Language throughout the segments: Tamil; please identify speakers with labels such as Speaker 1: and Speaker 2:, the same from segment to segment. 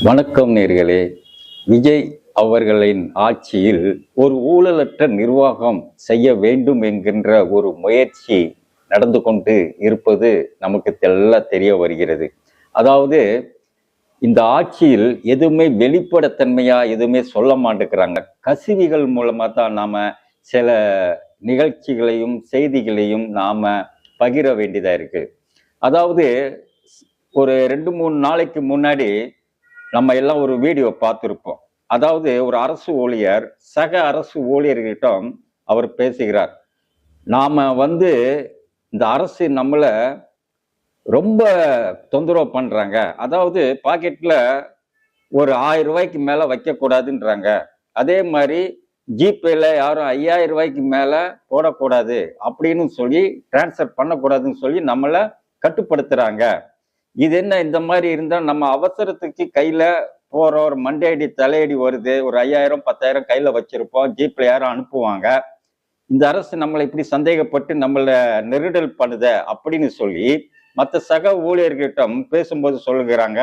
Speaker 1: வணக்கம் நேர்களே. விஜய் அவர்களின் ஆட்சியில் ஒரு ஊழலற்ற நிர்வாகம் செய்ய வேண்டும் என்கின்ற ஒரு முயற்சி நடந்து கொண்டு இருப்பது நமக்கு எல்லாம் தெரிய வருகிறது. அதாவது இந்த ஆட்சியில் எதுவுமே வெளிப்படைத்தன்மையா எதுவுமே சொல்ல மாட்டேங்கிறாங்க. கசிவிகள் மூலமா தான் நாம சில நிகழ்ச்சிகளையும் செய்திகளையும் நாம பகிர வேண்டியதா இருக்கு. அதாவது ஒரு 2-3 நாளைக்கு முன்னாடி நம்ம எல்லாம் ஒரு வீடியோ பார்த்துருப்போம். அதாவது ஒரு அரசு ஊழியர் சக அரசு ஊழியர்களிடம் அவர் பேசுகிறார். நாம இந்த அரசு நம்மள ரொம்ப தொந்தரவு பண்றாங்க. அதாவது பாக்கெட்ல ஒரு 1000 ரூபாய்க்கு மேல வைக்கக்கூடாதுன்றாங்க. அதே மாதிரி ஜிபேல யாரும் 5000 ரூபாய்க்கு மேல போடக்கூடாது அப்படின்னு சொல்லி டிரான்ஸ்ஃபர் பண்ணக்கூடாதுன்னு சொல்லி நம்மள கட்டுப்படுத்துறாங்க. இது என்ன இந்த மாதிரி இருந்தா நம்ம அவசரத்துக்கு கையில போற ஒரு மண்டையடி தலையடி வருது, ஒரு 5000 10,000 கையில வச்சிருப்போம், ஜீப்ல யாரும் அனுப்புவாங்க. இந்த அரசு நம்மளை இப்படி சந்தேகப்பட்டு நம்மள நெருடல் பண்ணுத அப்படின்னு சொல்லி மற்ற சக ஊழியர்களிடம் பேசும்போது சொல்லுகிறாங்க.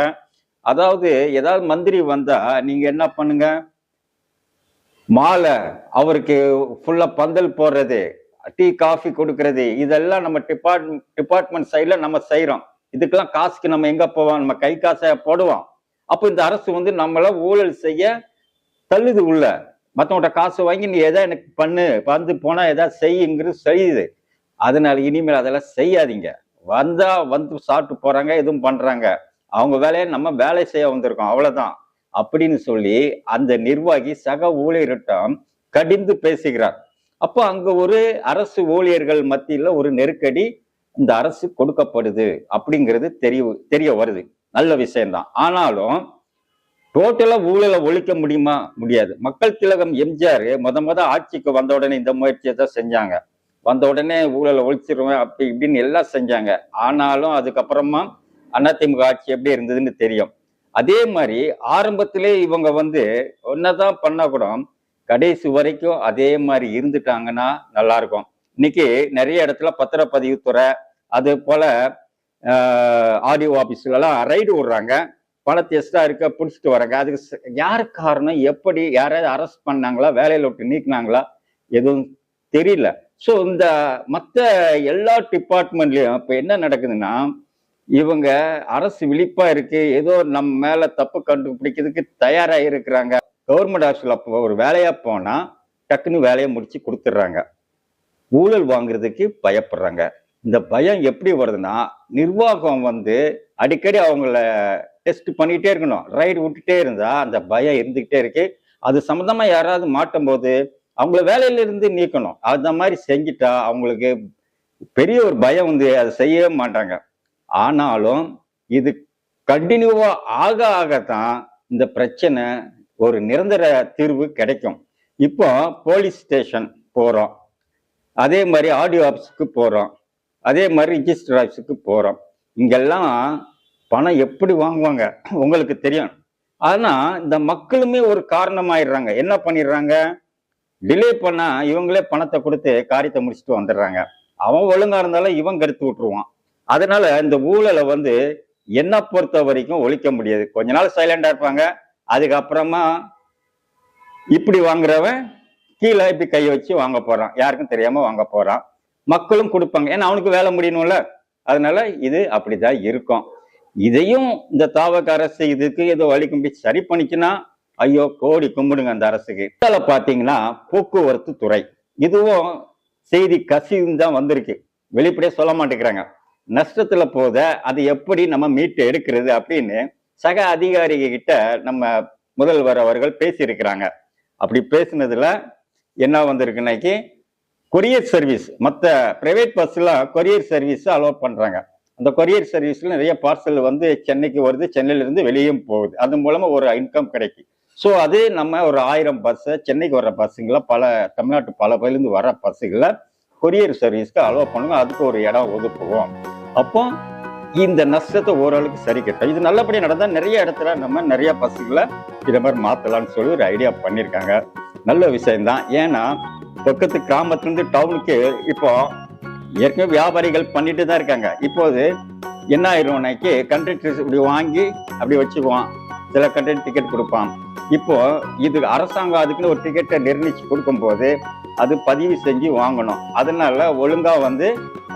Speaker 1: அதாவது ஏதாவது மந்திரி வந்தா நீங்க என்ன பண்ணுங்க, மாலை அவருக்கு ஃபுல்லா பந்தல் போடுறது, டீ காஃபி கொடுக்கறது, இதெல்லாம் நம்ம டிபார்ட்மெண்ட் சைட்ல நம்ம செய்யறோம். இதுக்கெல்லாம் காசுக்கு நம்ம எங்க போவோம், நம்ம கை காசை போடுவோம். அப்போ இந்த அரசு நம்மள ஊழல் செய்ய தள்ளுது உள்ள. மற்றவங்கள்ட்ட காசு வாங்கி நீ எதை எனக்கு பண்ணு போனா எதாவது செய்யுங்கிறது செய்யுது. அதனால இனிமேல் அதெல்லாம் செய்யாதீங்க. வந்தா சாப்பிட்டு போறாங்க, எதுவும் பண்றாங்க, அவங்க வேலையை நம்ம வேலை செய்ய வந்திருக்கோம், அவ்வளவுதான் அப்படின்னு சொல்லி அந்த நிர்வாகி சக ஊழியரிடம் கடிந்து பேசுகிறார். அப்போ அங்க ஒரு அரசு ஊழியர்கள் மத்தியில ஒரு நெருக்கடி இந்த அரசு கொடுக்கப்படுது அப்படிங்கிறது தெரிய வருது. நல்ல விஷயம்தான். ஆனாலும் டோட்டலா ஊழலை ஒழிக்க முடியுமா? முடியாது. மக்கள் திலகம் எம்ஜிஆர் முத ஆட்சிக்கு வந்த உடனே இந்த முயற்சியை தான் செஞ்சாங்க. வந்த உடனே ஊழலை ஒழிச்சிருவேன் அப்படி இப்படின்னு எல்லாம் செஞ்சாங்க. ஆனாலும் அதுக்கப்புறமா அதிமுக ஆட்சி எப்படி இருந்ததுன்னு தெரியும். அதே மாதிரி ஆரம்பத்திலே இவங்க ஒன்னதான் பண்ண கூட கடைசி வரைக்கும் அதே மாதிரி இருந்துட்டாங்கன்னா நல்லா இருக்கும். இன்னைக்கு நிறைய இடத்துல பத்திரப்பதிவுத்துறை அது போல ஆடியோ ஆபீஸ்ல எல்லாம் ரைடு விடுறாங்க, பணத்தை எக்ஸ்ட்ரா இருக்க பிடிச்சிட்டு வராங்க. அதுக்கு யாரு காரணம், எப்படி யாராவது அரெஸ்ட் பண்ணாங்களா, வேலையில விட்டு நீக்கினாங்களா, எதுவும் தெரியல. ஸோ இந்த மற்ற எல்லா டிபார்ட்மெண்ட்லயும் இப்ப என்ன நடக்குதுன்னா, இவங்க அரசு விழிப்பா இருக்கு, ஏதோ நம்ம மேல தப்பு கண்டுபிடிக்கிறதுக்கு தயாரா இருக்கிறாங்க. கவர்மெண்ட் ஆஃபீஸ்ல ஒரு வேலையா போனா டக்குன்னு வேலையை முடிச்சு கொடுத்துட்றாங்க. ஊழல் வாங்குறதுக்கு பயப்படுறாங்க. இந்த பயம் எப்படி வருதுன்னா, நிர்வாகம் அடிக்கடி அவங்கள டெஸ்ட் பண்ணிட்டே இருக்கணும், ரைடு விட்டுட்டே இருந்தா அந்த பயம் இருந்துகிட்டே இருக்கு. அது சம்பந்தமா யாராவது மாட்டும் போது அவங்கள வேலையில இருந்து நீக்கணும். அந்த மாதிரி செஞ்சுட்டா அவங்களுக்கு பெரிய ஒரு பயம் அதை செய்யவே மாட்டாங்க. ஆனாலும் இது கண்டினியூவா ஆகத்தான் இந்த பிரச்சனை ஒரு நிரந்தர தீர்வு கிடைக்கும். இப்போ போலீஸ் ஸ்டேஷன் போறோம், அதே மாதிரி ஆடியோ ஆஃபீஸுக்கு போறோம், அதே மாதிரி ரிஜிஸ்டர் ஆஃபீஸுக்கு போறோம். இங்கெல்லாம் பணம் எப்படி வாங்குவாங்க உங்களுக்கு தெரியும். ஆனா இந்த மக்களுமே ஒரு காரணமாயிடுறாங்க. என்ன பண்ணிடுறாங்க, டிலே பண்ணா இவங்களே பணத்தை கொடுத்து காரியத்தை முடிச்சுட்டு வந்துடுறாங்க. அவன் ஒழுங்கா இருந்தாலும் இவன் கெடுத்து விட்டுருவான். அதனால இந்த ஊழலை என்ன பொறுத்த வரைக்கும் ஒழிக்க முடியாது. கொஞ்ச நாள் சைலண்டா இருப்பாங்க, அதுக்கப்புறமா இப்படி வாங்குறவன் கீழே இப்படி கையை வச்சு வாங்க போறான், யாருக்கும் தெரியாம வாங்க போறான். மக்களும் கொடுப்பாங்க, ஏன்னா அவனுக்கு வேலை முடியணும்ல. அதனால இது அப்படிதான் இருக்கும். இதையும் இந்த தாவக அரசு இதுக்கு ஏதோ வழிக்கும்பி சரி பண்ணிச்சுன்னா ஐயோ கோடி கும்பிடுங்க அந்த அரசுக்கு. இதில் பாத்தீங்கன்னா போக்குவரத்து துறை, இதுவும் செய்தி கசிவும் தான் வந்திருக்கு, வெளிப்படையா சொல்ல மாட்டேங்கிறாங்க. நஷ்டத்துல போத அது எப்படி நம்ம மீட்டு எடுக்கிறது அப்படின்னு சக அதிகாரிக கிட்ட நம்ம முதல்வர் அவர்கள் பேசியிருக்கிறாங்க. அப்படி பேசினதுல என்ன வந்திருக்கு, இன்னைக்கு கொரியர் சர்வீஸ், மற்ற பிரைவேட் பஸ்லாம் கொரியர் சர்வீஸ் அலோவ் பண்றாங்க. அந்த கொரியர் சர்வீஸ்ல நிறைய பார்சல் சென்னைக்கு வருது, சென்னையில இருந்து வெளியும் போகுது, அது மூலமா ஒரு இன்கம் கிடைக்கும். ஸோ அது நம்ம ஒரு 1000 பஸ் சென்னைக்கு வர்ற பஸ்ஸுங்களை தமிழ்நாட்டு பல பகுதியிலிருந்து வர பஸ்ஸுகளை கொரியர் சர்வீஸ்க்கு அலோவ் பண்ணுவோம், அதுக்கு ஒரு இடம் ஒதுக்குவோம். அப்போ இந்த நஷ்டத்தை ஓரளவுக்கு சரி கட்டும். இது நல்லபடியாக நடந்தால் நிறைய இடத்துல நம்ம நிறைய பஸ்ஸுகளை இதை மாதிரி மாற்றலாம்னு சொல்லி ஒரு ஐடியா பண்ணியிருக்காங்க. நல்ல விஷயம்தான். ஏன்னா பக்கத்து கிராமத்துலேருந்து டவுனுக்கு இப்போ ஏற்கனவே வியாபாரிகள் பண்ணிட்டு தான் இருக்காங்க. இப்போது என்ன ஆயிரும், கண்ட்ராக்டர்ஸ் இப்படி வாங்கி அப்படி வச்சுக்குவான், சில கண்டக்டர் டிக்கெட் கொடுப்பான். இப்போ இது அரசாங்கம் அதுக்குன்னு ஒரு டிக்கெட்டை நிர்ணயிச்சு கொடுக்கும்போது அது பதிவு செஞ்சு வாங்கணும். அதனால ஒழுங்கா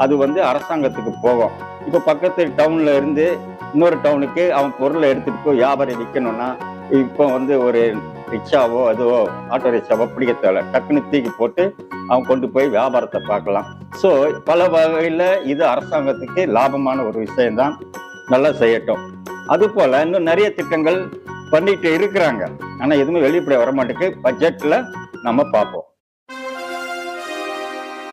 Speaker 1: அது அரசாங்கத்துக்கு போகும். இப்போ பக்கத்து டவுன்ல இருந்து இன்னொரு டவுனுக்கு அவன் பொருளை எடுத்துட்டு போய் வியாபாரி விற்கணும்னா இப்போ ஒரு ரிக்ஷாவோ அதுவோ ஆட்டோ ரிக்ஷாவோ பிடிக்க தேவை, டக்குன்னு தூக்கி போட்டு அவன் கொண்டு போய் வியாபாரத்தை பார்க்கலாம். ஸோ பல வகையில் இது அரசாங்கத்துக்கு லாபமான ஒரு விஷயம்தான். நல்லா செய்யட்டும். அது போல இன்னும் நிறைய திட்டங்கள் பண்ணிட்டு இருக்கிறாங்க. ஆனா எதுவுமே வெளிப்படைய வர மாட்டேங்குது. பட்ஜெட்ல நம்ம பார்ப்போம்.